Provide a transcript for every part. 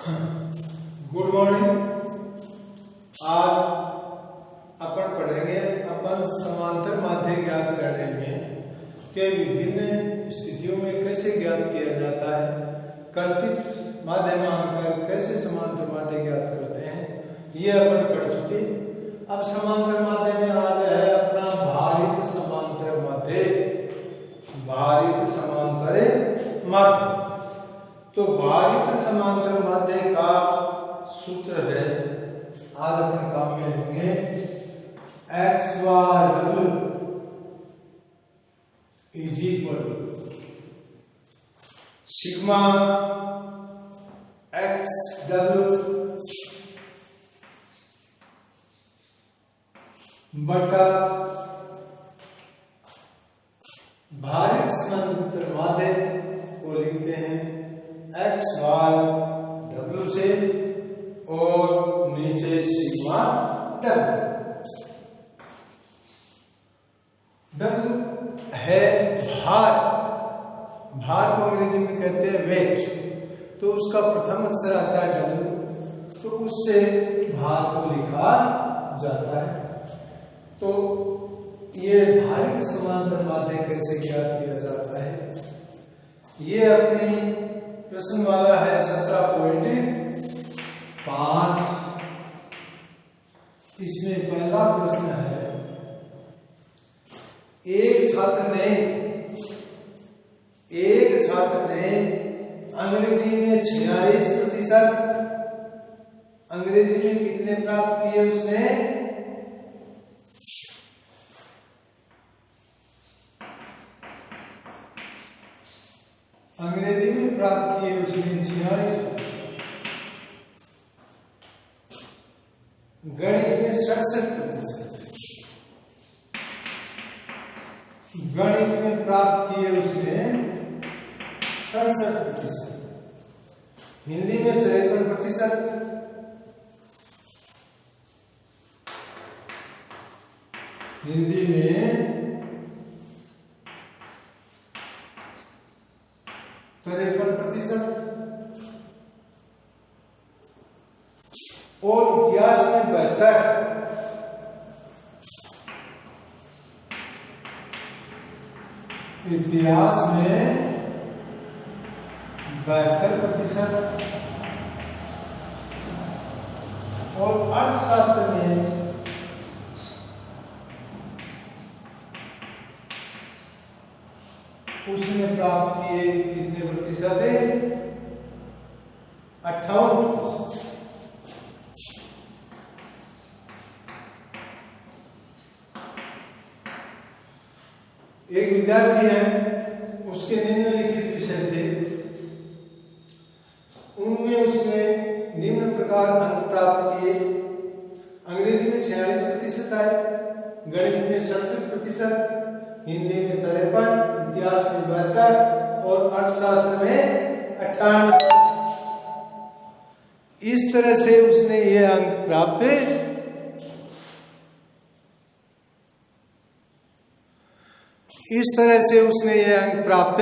Good morning. आज अपन पढ़ेंगे, अपन समांतर माध्य ज्ञात कर लेंगे कि विभिन्न स्थितियों में कैसे ज्ञात किया जाता है। कल्पित माध्य मानकर कैसे समांतर माध्य ज्ञात करते हैं, ये अपन पढ़ चुके। अब समांतर माध्य में आ जाए अपना भारित समांतर माध्य। भारित समांतर माध्य, तो भारित समांतर माध्य का सूत्र है, आज अपने काम में लेंगे X Y W is equal sigma X W बटा भारित समांतर माध्य को लिखते हैं एक्स वाई डब्ल्यू से और नीचे सिग्मा डब्ल्यू। डब्ल्यू है भार, भार को अंग्रेजी में कहते हैं वेट, तो उसका प्रथम अक्षर आता है डब्ल्यू, तो उससे भार को लिखा जाता है। तो ये भारित समांतर माध्य कैसे ज्ञात किया जाता है, ये अपनी प्रश्न वाला है 17.5। इसमें पहला प्रश्न है, एक छात्र ने अंग्रेजी में 46%, अंग्रेजी में कितने प्राप्त किए उसने, अंग्रेजी में प्राप्त किए उसने 46%, गणित में 67%, गणित में प्राप्त किए उसने 67%, हिंदी में 53%, हिंदी में 53%, और इतिहास में 72, इतिहास में 72%, और अर्थशास्त्र में उसने प्राप्त किए कितने प्रतिशत है, 58%। एक विद्यार्थी है, उसके निम्नलिखित विषय थे, उनमें उसने निम्न प्रकार अंक प्राप्त किए। अंग्रेजी में 46% आए, गणित में 67%, हिंदी में 53%, इतिहास में 72 और अर्थशास्त्र में 98। इस तरह से उसने ये अंक प्राप्त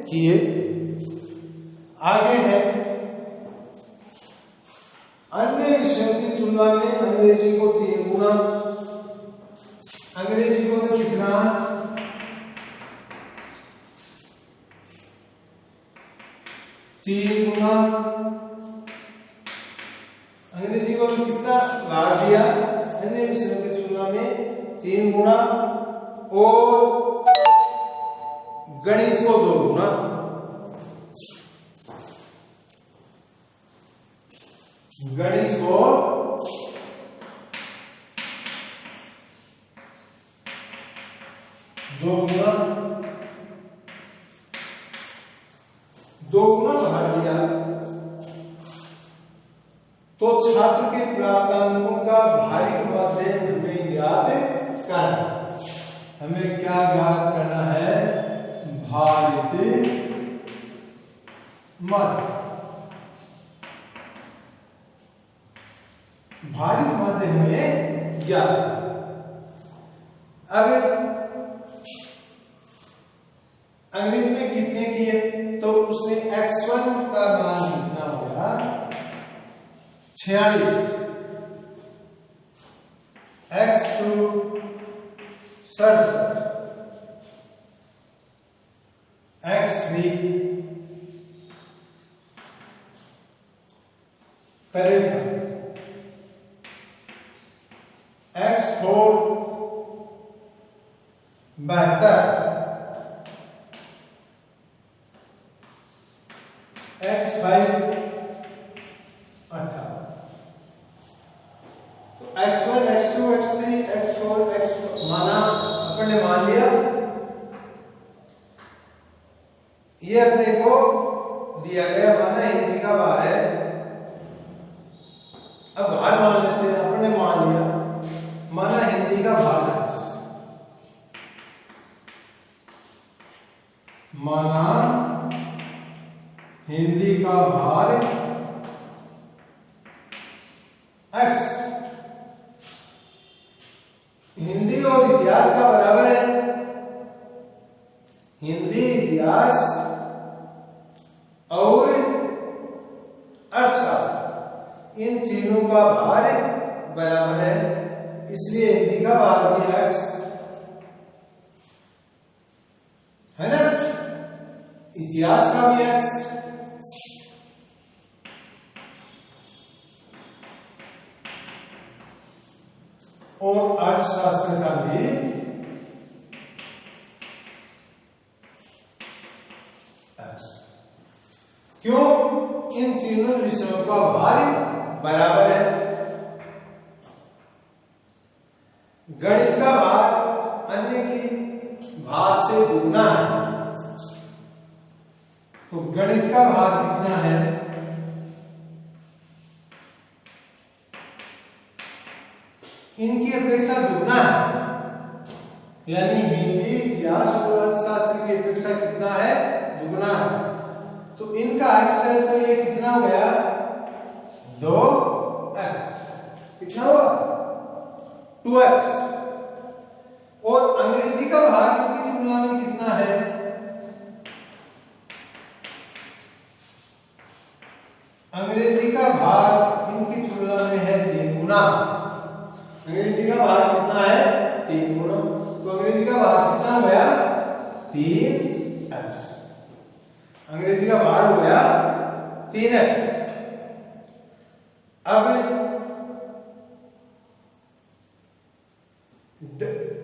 किए। आगे है, अन्य विषयों की तुलना में अंग्रेजी को 3 गुना, अंग्रेजी को तो कितना 3 गुना, अंग्रेजी को तो कितना भाग दिया, अन्य विषयों की तुलना में 3 गुना, और गणित को 2 गुना। गणित को 2 गुना, 2 गुना बढ़ा दिया, तो छात्र के प्राप्त अंकों का भारित माध्य हमें ज्ञात करना। हमें क्या ज्ञात करना है, भारित माध्य। भारित माध्य हमें ज्ञात। अब अंग्रेजी में कितने किए, तो उसने x1 का मान कितना होगा 46, x2 67, x3 53, x4 72, x5 18। तो x1 x2 x3 x4 x माना अपन ने मान लिया, ये अपने को दिया गया माना हिंदी का भार है। अब भार मान लेते हैं, अपन ने मान लिया माना हिंदी का भार x, माना हिंदी का भार x, हिंदी और इतिहास का बराबर है। हिंदी, इतिहास और अर्थशास्त्र, इन तीनों का भार बराबर है, इसलिए हिंदी का भार भी x है ना, इतिहास का भी x, और अर्थशास्त्र का भी x। क्यों? इन तीनों विषयों का भार बराबर है। गणित का भार अन्य की भार से दुगना है, तो गणित का भार कितना है? इनकी अपेक्षा दुगना है, यानी हिंदी, इतिहास और अर्थशास्त्र की अपेक्षा कितना है? दुगना है। तो इनका x है, तो ये कितना हो गया? 2x। कितना हुआ? 2x। और अंग्रेजी का भाग इनकी तुलना में कितना है? अंग्रेजी का भाग इनकी तुलना में है 3 गुना। अंग्रेजी का भाग कितना है? 3 गुना। तो अंग्रेजी का भाग कितना हो गया? 3x। अंग्रेजी का भाग हो गया 3x। अब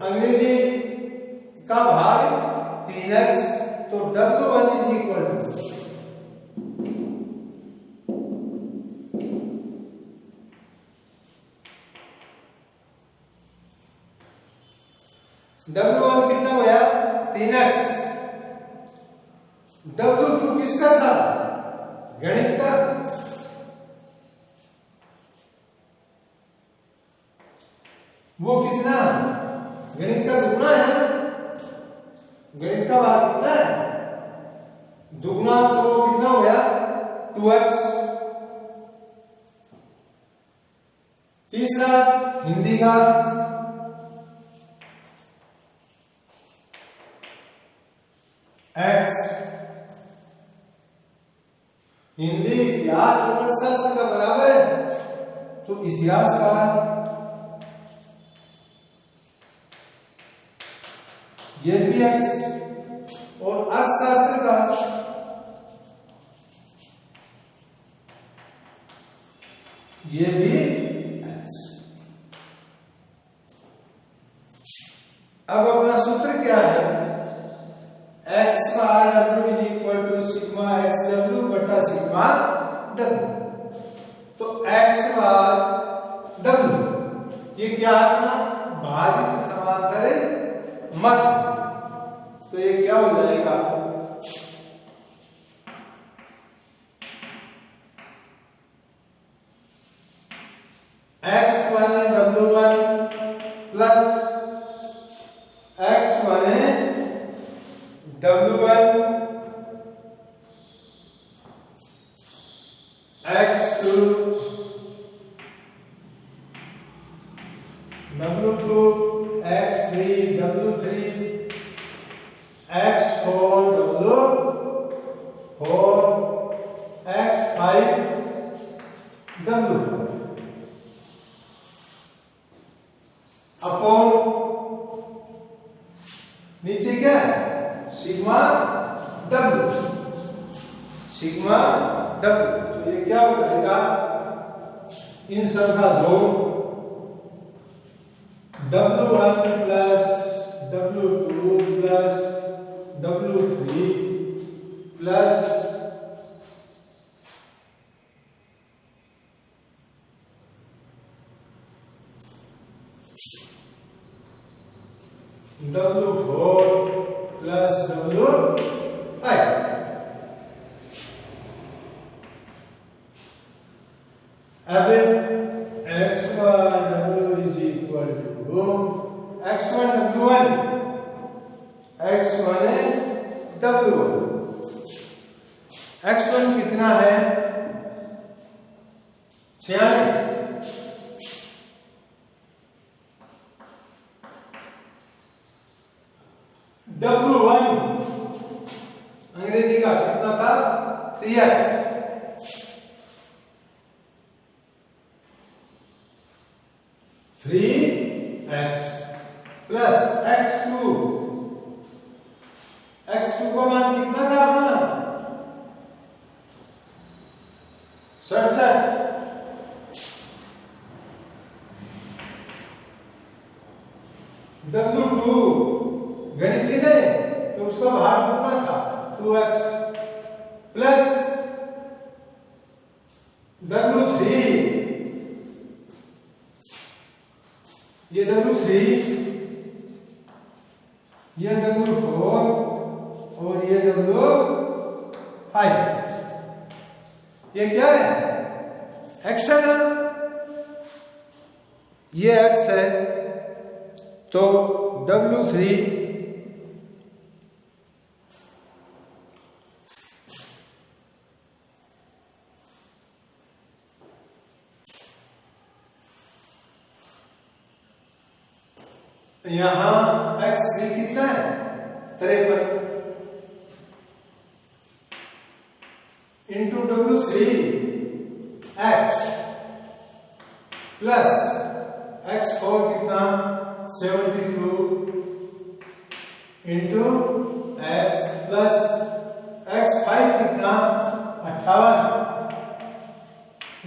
अंग्रेजी का भाग 3x, तो W1 is equal to W1 कितना हो गया? 3x। W2 किसका था? गणित का। वो कितना? गणित का दुगना है ना, गणित का भाग कितना है? दुगना, तो कितना हो गया? 2x। तीसरा हिंदी का, x। हिंदी, इतिहास और अर्थशास्त्र का बराबर है, तो इतिहास का ये भी x, और अर्थशास्त्र का ये भी x। अब अपना सूत्र क्या है? x bar w is equal to sigma x w बटा सिग्मा w। तो x बार w ये क्या है? भारित समांतर मध्य। तो ये क्या हो जाएगा? x1 w1 plus x1 w1 x2 w2 x3 w3 x4 w4 x5 w5। ये क्या है? Sigma W, sigma W. तो ये क्या हो जाएगा? इन सब का जोड़ W1 plus W2 plus W3 plus W4 plus W5। अब x1 W is equal to x1 W1, x1 W1। x1 कितना है? 46। W1 अंग्रेजी का कितना था? 3x। 3x plus x2, x2 का मान कितना था अपना? 67। W2 गणित थी नहीं तो उसका भाग कितना था? 2x प्लस W3, ये W3, ये W4 और ये W5। ये क्या है? x है ना, ये x है तो W3 यहां x3 कितना है? 53 into W3 x plus x4 कितना? 72 इंटू x प्लस x5 कितना? 58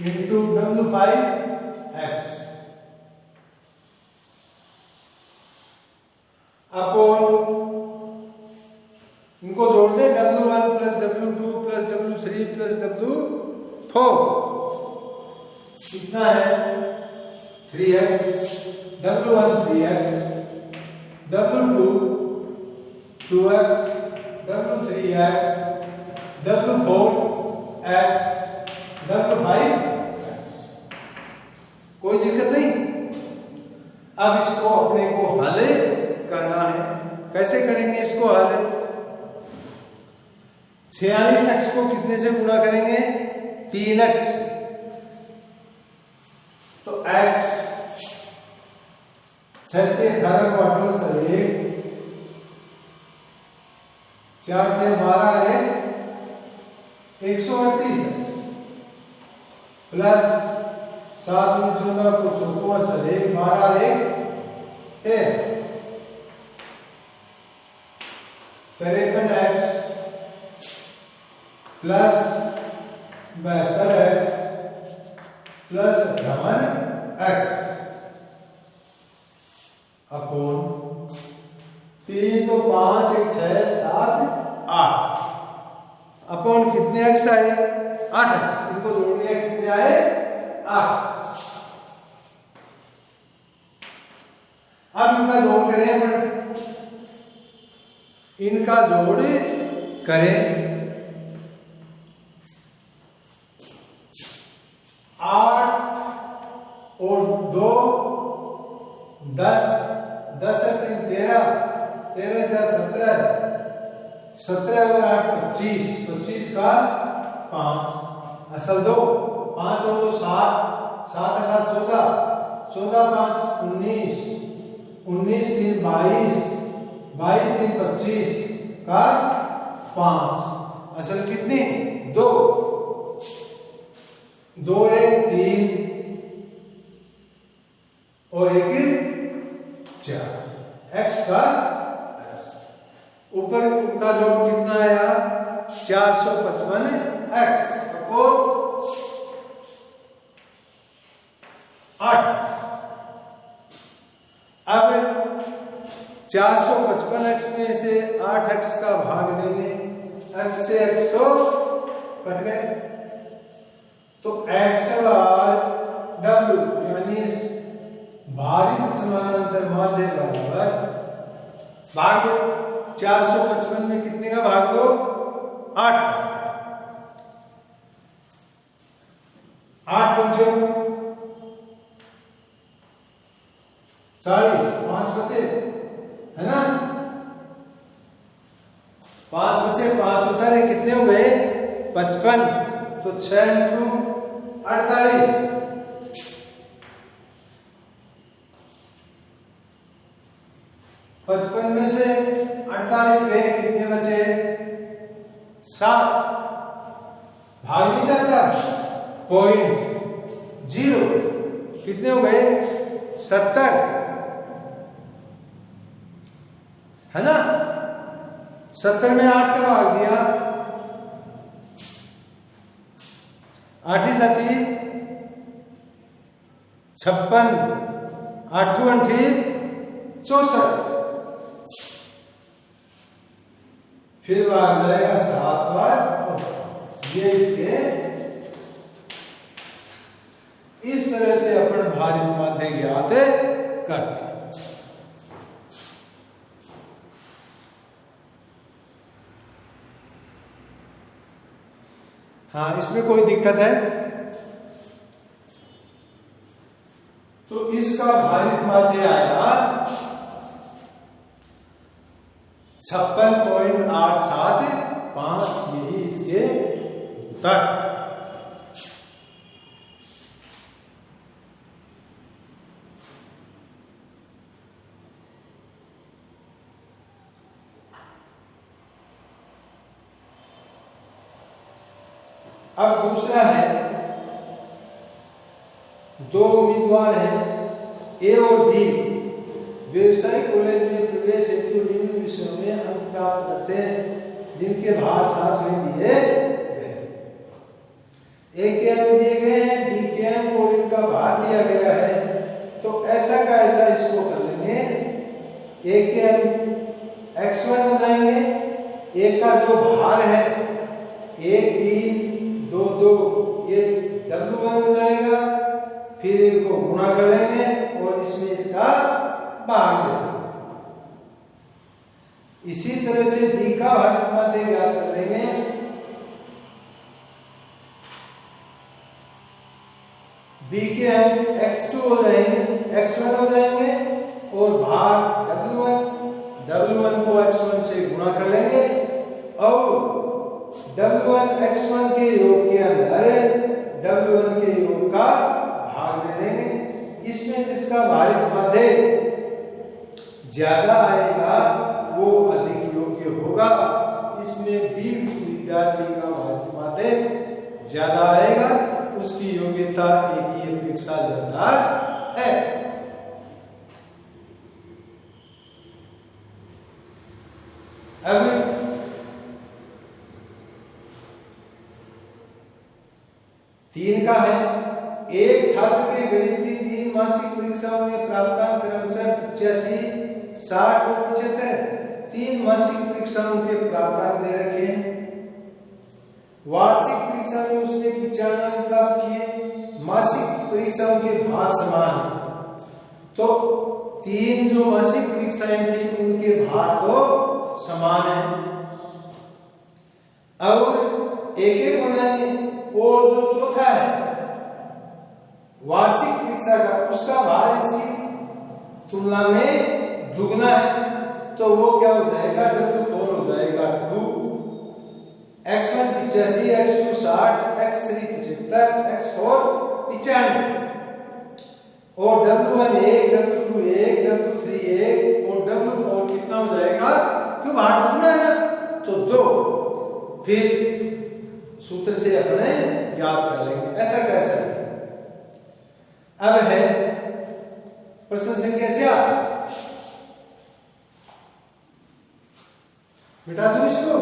इंटू W5 x अपोन इनको जोड़ दे W1 plus W2 plus W3 plus W4 कितना है? 3x, W1 3x, W2 2x, W3x, W4 x, W5 x। कोई दिक्कत नहीं। अब इसको अपने को हल करना है। कैसे करेंगे इसको हल? 46x को कितने से गुणा करेंगे? 3x। तो x 6 से 18 को 8 से 1, 4 से 12 138x प्लस 7 में 14 को 14 से 1, 12 13 53x plus 72x plus 58x upon 3 तो 5 1 6 7 8 अपोन कितने x आए? 8x। इनको जोड़ लिया कितने आए? 8। अब इनका जोड़ करें, इनका जोड़ करें। 8 और 2 10, 10 से 3 13, 13 से 17, 17 और 8 25, 25 का 5 असल 2, 5 और 2 7, 7 के साथ 14, 14 5 19, 19 3 22, 22 3 25 का 5 असल कितनी? 2, 2 1 3 और 1 4 x का x। ऊपर का जोड़ कितना आया 455x और 8। अब 455x में से 8x का भाग लेंगे, x से x तो कट गए, तो x बार w यानी भारित समानांतर माध्य बराबर भाग 455 में कितने का भाग दो 8, 8 पंचों 40, 5 बचे है ना, 5 बचे, 5 उतारे कितने हो गए 55, तो 6 × 48, 55 में से 48 गए, कितने बचे 7, भाग नहीं जाता 0.0, कितने हो गए 70 है ना, 70 में 8 का भाग दिया, 8 ही 56, 8 64, फिर भाग जाएगा 7 बार, ये इसके इस तरह से अपन भारित माध्य ज्ञात करते हैं। हाँ, इसमें कोई दिक्कत है तो इसका भारित माध्य आया 56.875, यही इसके उत्तर। अब दूसरा है, दो उम्मीदवार हैं ए और बी, व्यवसायिक कॉलेज में प्रवेश हेतु निम्न विषयों में अंक प्राप्त करते हैं जिनके भार साथ में दिए गए। ए के अंक दिए गए हैं, बी के अंक और इनका भार दिया गया है, तो ऐसा का ऐसा इसको कर लेंगे। ए के अंक x1 हो जाएंगे, ए का जो भार है 1 3 2 2, ये W1 हो जाएगा, फिर इनको गुणा कर लेंगे और इसमें इसका भाग देंगे। इसी तरह से B का भारित माध्य ज्ञात कर लेंगे। B के अंक x2 हो जाएंगे, x1 हो जाएंगे और भाग W1 को x1 से गुणा कर लेंगे और W1 x1 के योग के अंदर W1 के योग का भाग दे देंगे। इसमें जिसका भारित माध्य ज्यादा आएगा वो अधिक योग्य होगा। इसमें B विद्यार्थी का भारित माध्य ज्यादा आएगा, उसकी योग्यता A की अपेक्षा ज्यादा है। अब तीन का है, एक छात्र के गणित की 3 मासिक परीक्षाओं में प्राप्तांक क्रमशः 85, 60 और 75, 3 मासिक परीक्षाओं के प्राप्तांक दे रखे हैं। वार्षिक परीक्षा में उसने 95 अंक प्राप्त किए, मासिक परीक्षाओं के भार समान है, तो 3 जो मासिक परीक्षाएं थी उनके भार तो समान है। अब एक एक हो जाएंगे, और जो चौथा है वार्षिक परीक्षा का, उसका भार इसकी तुलना में दुगना है, तो वो क्या हो जाएगा W4 हो जाएगा 2, x1 85, x2 60, x3 75, x4 95 और W1 1, W2 1, W3 1 और W4 कितना हो जाएगा, क्यों भार दुगना है ना तो 2, फिर सूत्र से अपने ज्ञात कर लेंगे। ऐसा कैसे है? अब है प्रश्न संख्या 4, मिटा दूं इसको?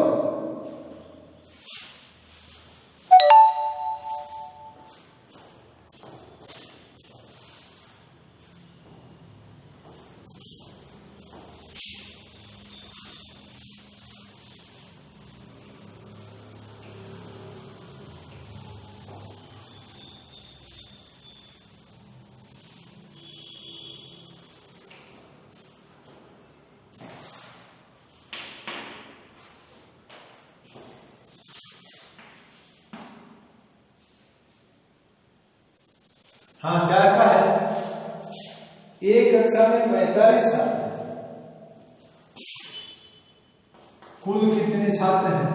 हाँ 4 का है। एक कक्षा में 45 छात्र, कुल कितने छात्र हैं?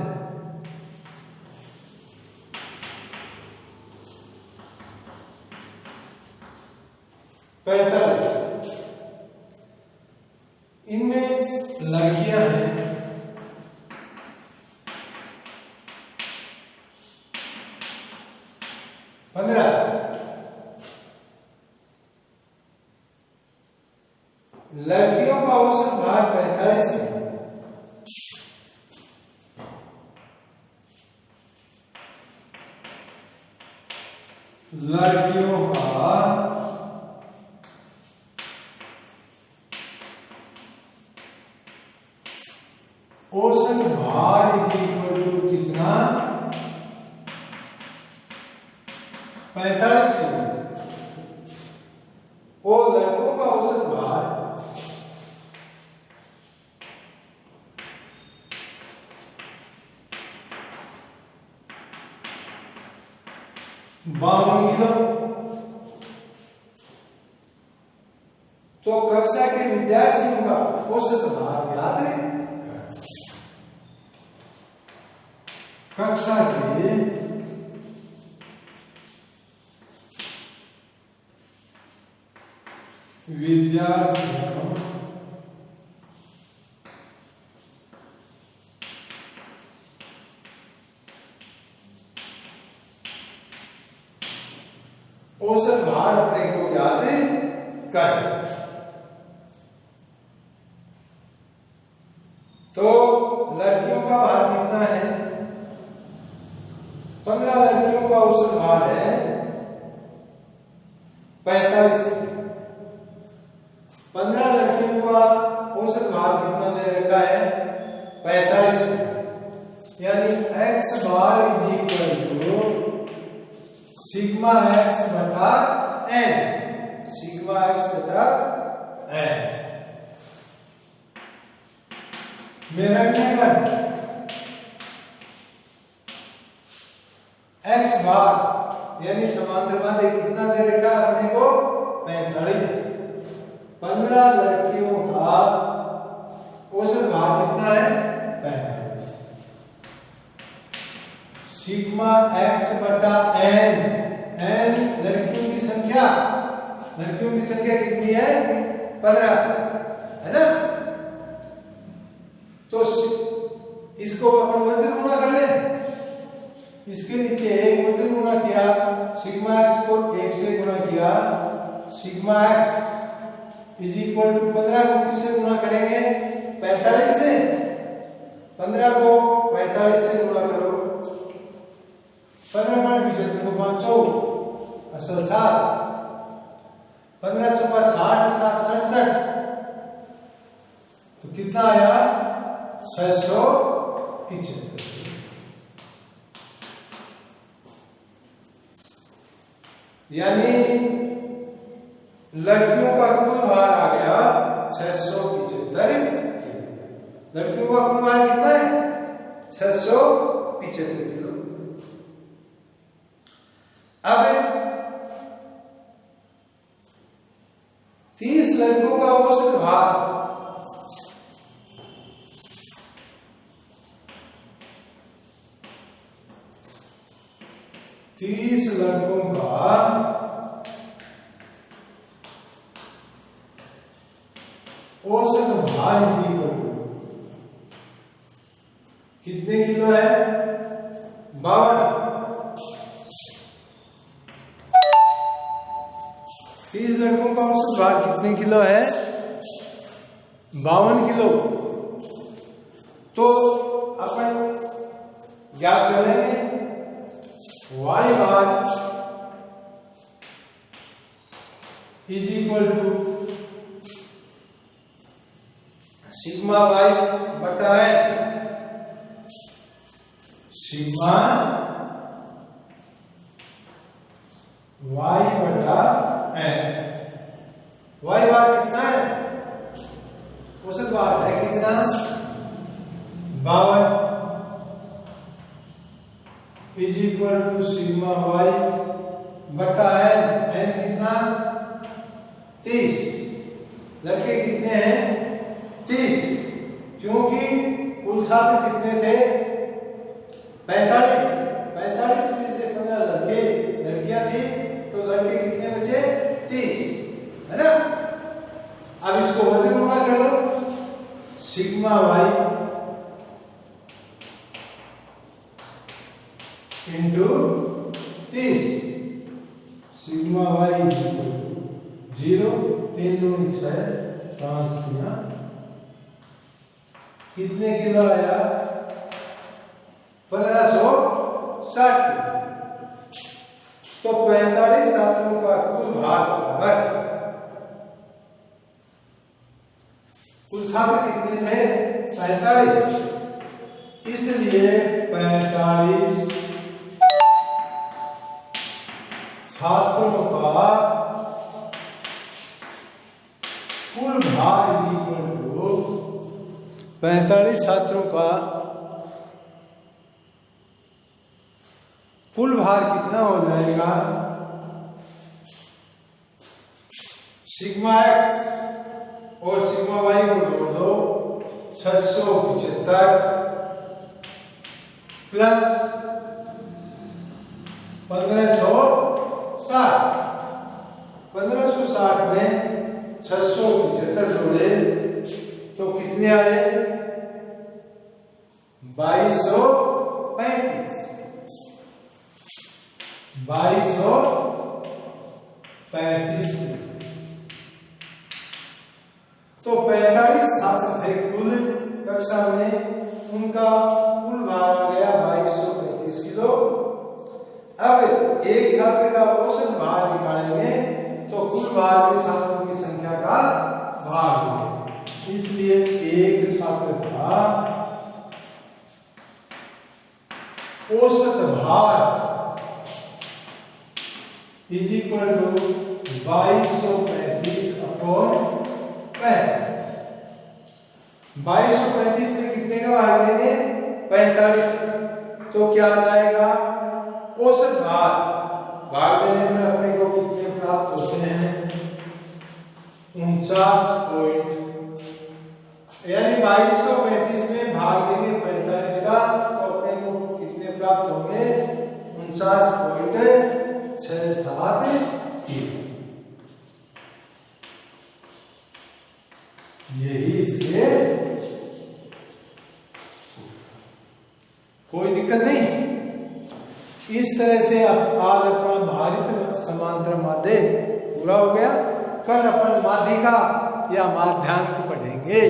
45। इनमें लड़कियां हैं 15। लड़कियों का औसत भार 45 है। लड़कियों का औसत भार इक्वल टू कितना? 45 किलो। और लड़कों का औसत भार 52 किलो। तो कक्षा के विद्यार्थियों का औसत भार याद है? कक्षा के विद्यार्थियों औसत भार अपने को याद कर। तो लड़कियों का भार कितना है? 15 लड़कियों का औसत भार है 45। 15 लड़कियों का औसत भार कितना दे रखा है? 45। यानी x bar is equal to sigma x बटा n। सिग्मा x बटा n में रखने पर x बार यानी समांतर माध्य कितना दे रखा है अपने को? 45। 15 लड़कियों का औसत भार कितना है? 45। सिग्मा x बटा n। n लड़कियों की संख्या, लड़कियों की संख्या कितनी है? 15 है ना? तो इसको अपन वजन गुणा कर ले। इसके नीचे एक वजन गुणा किया, सिग्मा x को 1 से गुणा किया। Sigma x is equal to 15 को किससे गुणा करेंगे? 45 से। 15 को 45 से गुणा करो। 15 को 500 असल 7। 15 चौका 60, 7 67। तो कितना आया? 675। यानी लड़कियों का कुल भार आ गया 675 किलो। लड़कियों का कुल भार कितना है? 675 किलो। अब 30 लड़कों का औसत भार 30 लड़कों का औसत भार कितने किलो है? 52। 30 लड़कों का औसत भार कितने किलो है? 52 किलो। तो अपन ज्ञात कर लेंगे y bar is equal to sigma y बटा n, सिग्मा y बटा n। y बार कितना है? औसत बार है कितना? 52 is equal to sigma y बटा n। n कितना? 30। लड़के कितने हैं? 30, क्योंकि कुल छात्र कितने थे? 45। 45 में से 15 लड़के लड़कियां थी, तो लड़के कितने बचे? 30, है ना। अब इसको वर्गमूल कर लो, sigma y into 30, sigma y 0, 3 दूनी 6, 5 गुना कितने किलो आया? 1560। तो 45 छात्रों का कुल भार बराबर, कुल छात्र कितने थे? 45, इसलिए 45 छात्रों का कुल भार इज इक्वल टू 45 छात्रों का कुल भार कितना हो जाएगा? सिग्मा x और सिग्मा y को जोड़ दो, 675 प्लस 1560। 1560 में 675 जोड़े तो कितने आए? 2235। 2235। तो 45 छात्र थे कुल कक्षा में, उनका कुल भार आ गया 2235 किलो। अब एक छात्र का औसत भार निकालेंगे तो कुल भार में छात्रों की संख्या का भाग होगा, इसलिए एक छात्र का औसत भार इज इक्वल टू 2235 अपॉन 35। 2235 में कितने का भाग देंगे? 45। तो क्या आ जाएगा? औसत भार, भाग देने में अपने को कितने प्राप्त होते हैं? 49 पॉइंट, यानी 2235 में भाग देंगे 45 का, तो अपने को कितने प्राप्त होंगे? 49.67 किलो। यही इसके, कोई दिक्कत नहीं। इस तरह से आज अपना भारित समांतर माध्य पूरा हो गया। कल अपन माध्यिका या माध्यांक पढ़ेंगे।